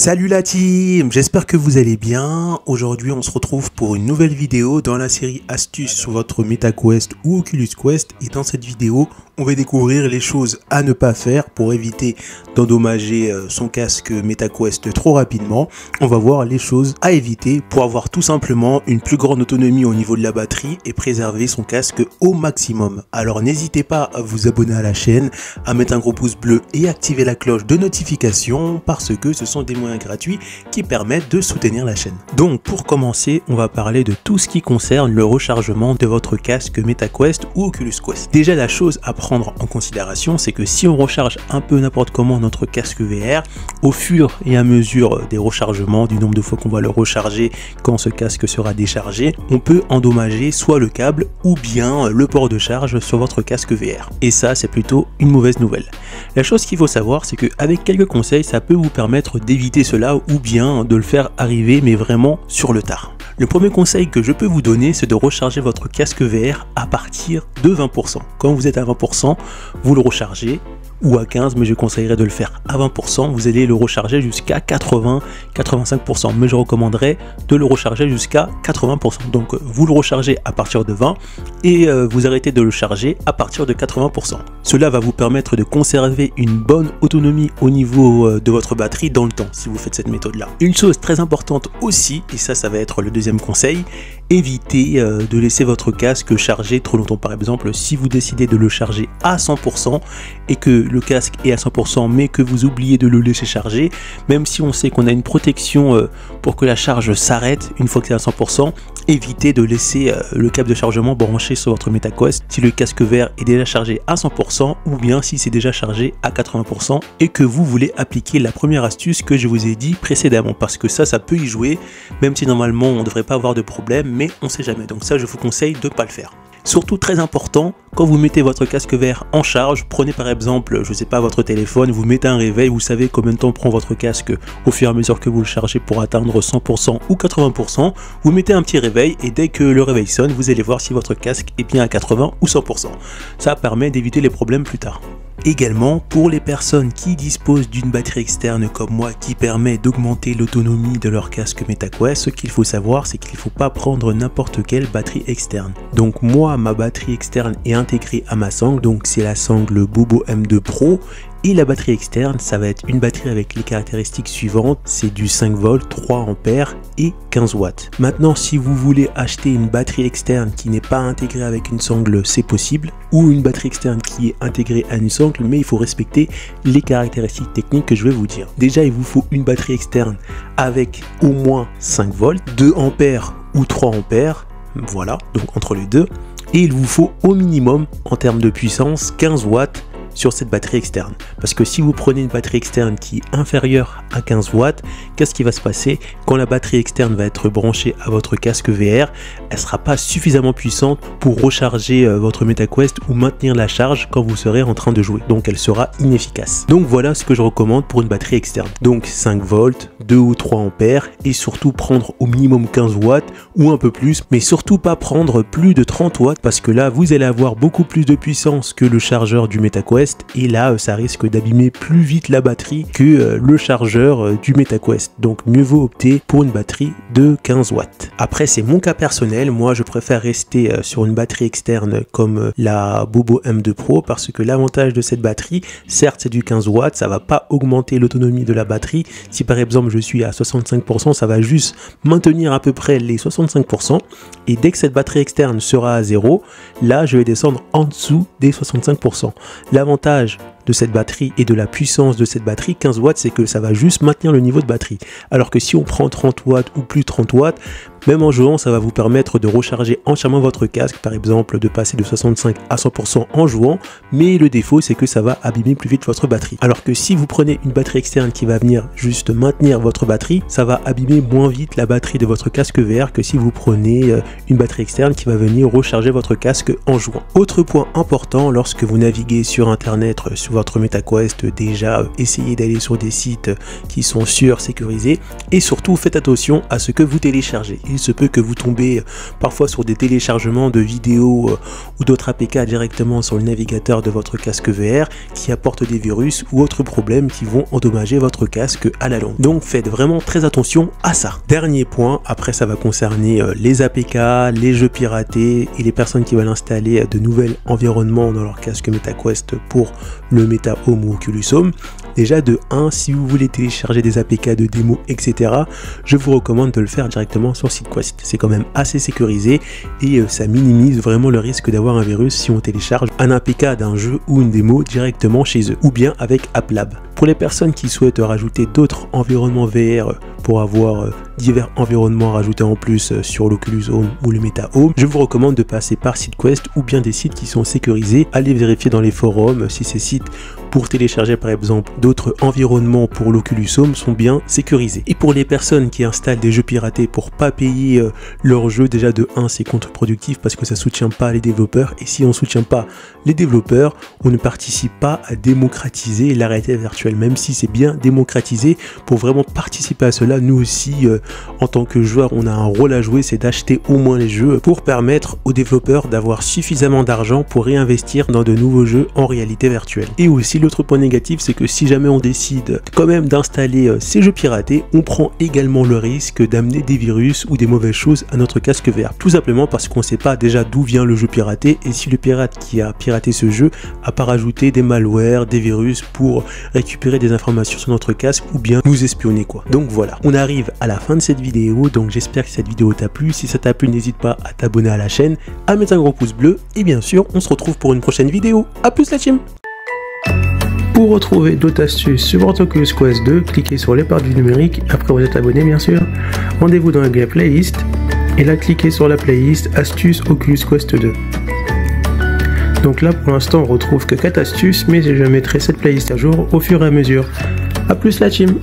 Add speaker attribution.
Speaker 1: Salut la team, j'espère que vous allez bien. Aujourd'hui on se retrouve pour une nouvelle vidéo dans la série astuces sur votre MetaQuest ou Oculus Quest. Et dans cette vidéo on va découvrir les choses à ne pas faire pour éviter d'endommager son casque MetaQuest trop rapidement. On va voir les choses à éviter pour avoir tout simplement une plus grande autonomie au niveau de la batterie et préserver son casque au maximum. Alors n'hésitez pas à vous abonner à la chaîne, à mettre un gros pouce bleu et activer la cloche de notification parce que ce sont des moyens gratuits qui permettent de soutenir la chaîne. Donc pour commencer, on va parler de tout ce qui concerne le rechargement de votre casque MetaQuest ou Oculus Quest. Déjà la chose à prendre en considération, c'est que si on recharge un peu n'importe comment notre casque VR, au fur et à mesure des rechargements, du nombre de fois qu'on va le recharger quand ce casque sera déchargé, on peut endommager soit le câble ou bien le port de charge sur votre casque VR. Et ça c'est plutôt une mauvaise nouvelle. La chose qu'il faut savoir, c'est qu'avec quelques conseils, ça peut vous permettre d'éviter cela ou bien de le faire arriver mais vraiment sur le tard. Le premier conseil que je peux vous donner, c'est de recharger votre casque VR à partir de 20%. Quand vous êtes à 20%, vous le rechargez, ou à 15%, mais je conseillerais de le faire à 20%. Vous allez le recharger jusqu'à 80-85%, mais je recommanderais de le recharger jusqu'à 80%. Donc vous le rechargez à partir de 20% et vous arrêtez de le charger à partir de 80%. Cela va vous permettre de conserver une bonne autonomie au niveau de votre batterie dans le temps, si vous faites cette méthode-là. Une chose très importante aussi, et ça va être le deuxième conseil, évitez de laisser votre casque chargé trop longtemps. Par exemple, si vous décidez de le charger à 100% et que le casque est à 100% mais que vous oubliez de le laisser charger, même si on sait qu'on a une protection pour que la charge s'arrête une fois que c'est à 100%, évitez de laisser le câble de chargement branché sur votre MetaQuest si le casque VR est déjà chargé à 100% ou bien si c'est déjà chargé à 80% et que vous voulez appliquer la première astuce que je vous ai dit précédemment, parce que ça peut y jouer, même si normalement on ne devrait pas avoir de problème, mais on sait jamais. Donc ça je vous conseille de ne pas le faire. Surtout très important, quand vous mettez votre casque VR en charge, prenez par exemple, je sais pas, votre téléphone, vous mettez un réveil, vous savez combien de temps prend votre casque au fur et à mesure que vous le chargez pour atteindre 100% ou 80%, vous mettez un petit réveil et dès que le réveil sonne, vous allez voir si votre casque est bien à 80 ou 100%. Ça permet d'éviter les problèmes plus tard. Également, pour les personnes qui disposent d'une batterie externe comme moi qui permet d'augmenter l'autonomie de leur casque MetaQuest, ce qu'il faut savoir, c'est qu'il ne faut pas prendre n'importe quelle batterie externe. Donc moi, ma batterie externe est intégrée à ma sangle, donc c'est la sangle Bobo M2 Pro. Et la batterie externe, ça va être une batterie avec les caractéristiques suivantes, c'est du 5 volts, 3 ampères et 15 watts. Maintenant, si vous voulez acheter une batterie externe qui n'est pas intégrée avec une sangle, c'est possible, ou une batterie externe qui est intégrée à une sangle, mais il faut respecter les caractéristiques techniques que je vais vous dire. Déjà, il vous faut une batterie externe avec au moins 5 volts, 2 ampères ou 3 ampères, voilà, donc entre les deux, et il vous faut au minimum, en termes de puissance, 15 watts sur cette batterie externe, parce que si vous prenez une batterie externe qui est inférieure à 15 watts, qu'est-ce qui va se passer quand la batterie externe va être branchée à votre casque VR? Elle sera pas suffisamment puissante pour recharger votre MetaQuest ou maintenir la charge quand vous serez en train de jouer, donc elle sera inefficace. Donc voilà ce que je recommande pour une batterie externe, donc 5 volts, 2 ou 3 ampères et surtout prendre au minimum 15 watts ou un peu plus, mais surtout pas prendre plus de 30 watts parce que là vous allez avoir beaucoup plus de puissance que le chargeur du MetaQuest et là ça risque d'abîmer plus vite la batterie que le chargeur du MetaQuest. Donc mieux vaut opter pour une batterie de 15 watts. Après c'est mon cas personnel, moi je préfère rester sur une batterie externe comme la Bobo M2 Pro parce que l'avantage de cette batterie, certes c'est du 15 watts, ça va pas augmenter l'autonomie de la batterie. Si par exemple je suis à 65%, ça va juste maintenir à peu près les 65% et dès que cette batterie externe sera à 0, là je vais descendre en dessous des 65%. L'avantage de cette batterie et de la puissance de cette batterie 15 watts, c'est que ça va juste maintenir le niveau de batterie, alors que si on prend 30 watts ou plus 30 watts, même en jouant, ça va vous permettre de recharger entièrement votre casque, par exemple de passer de 65 à 100% en jouant, mais le défaut c'est que ça va abîmer plus vite votre batterie, alors que si vous prenez une batterie externe qui va venir juste maintenir votre batterie, ça va abîmer moins vite la batterie de votre casque VR que si vous prenez une batterie externe qui va venir recharger votre casque en jouant. Autre point important, lorsque vous naviguez sur internet, sur sur votre MetaQuest, déjà essayez d'aller sur des sites qui sont sûrs, sécurisés, et surtout faites attention à ce que vous téléchargez. Il se peut que vous tombez parfois sur des téléchargements de vidéos ou d'autres APK directement sur le navigateur de votre casque VR qui apportent des virus ou autres problèmes qui vont endommager votre casque à la longue. Donc faites vraiment très attention à ça. Dernier point, après ça va concerner les APK, les jeux piratés et les personnes qui veulent installer de nouveaux environnements dans leur casque MetaQuest pour le Meta Home ou Oculus Home. Déjà de 1, si vous voulez télécharger des APK de démo, etc., je vous recommande de le faire directement sur SeedQuest. C'est quand même assez sécurisé et ça minimise vraiment le risque d'avoir un virus si on télécharge un APK d'un jeu ou une démo directement chez eux, ou bien avec AppLab. Pour les personnes qui souhaitent rajouter d'autres environnements VR pour avoir divers environnements rajoutés en plus sur l'Oculus Home ou le Meta Home, je vous recommande de passer par SeedQuest ou bien des sites qui sont sécurisés. Allez vérifier dans les forums si ces sites pour télécharger par exemple d'autres environnements pour l'Oculus Home sont bien sécurisés. Et pour les personnes qui installent des jeux piratés pour pas payer leurs jeux, déjà de 1 c'est contre-productif parce que ça soutient pas les développeurs, et si on soutient pas les développeurs, on ne participe pas à démocratiser la réalité virtuelle, même si c'est bien démocratisé. Pour vraiment participer à cela, nous aussi en tant que joueurs on a un rôle à jouer, c'est d'acheter au moins les jeux pour permettre aux développeurs d'avoir suffisamment d'argent pour réinvestir dans de nouveaux jeux en réalité virtuelle. Et aussi l'autre point négatif, c'est que si jamais on décide quand même d'installer ces jeux piratés, on prend également le risque d'amener des virus ou des mauvaises choses à notre casque VR. Tout simplement parce qu'on ne sait pas déjà d'où vient le jeu piraté, et si le pirate qui a piraté ce jeu a pas rajouté des malwares, des virus pour récupérer des informations sur notre casque ou bien nous espionner quoi. Donc voilà, on arrive à la fin de cette vidéo, donc j'espère que cette vidéo t'a plu. Si ça t'a plu, n'hésite pas à t'abonner à la chaîne, à mettre un gros pouce bleu, et bien sûr on se retrouve pour une prochaine vidéo. A plus la team. Pour retrouver d'autres astuces sur votre Oculus Quest 2, cliquez sur les parts du numérique, après vous êtes abonné bien sûr. Rendez-vous dans la playlist, et là cliquez sur la playlist Astuces Oculus Quest 2. Donc là pour l'instant on retrouve que 4 astuces, mais je mettrai cette playlist à jour au fur et à mesure. A plus la team.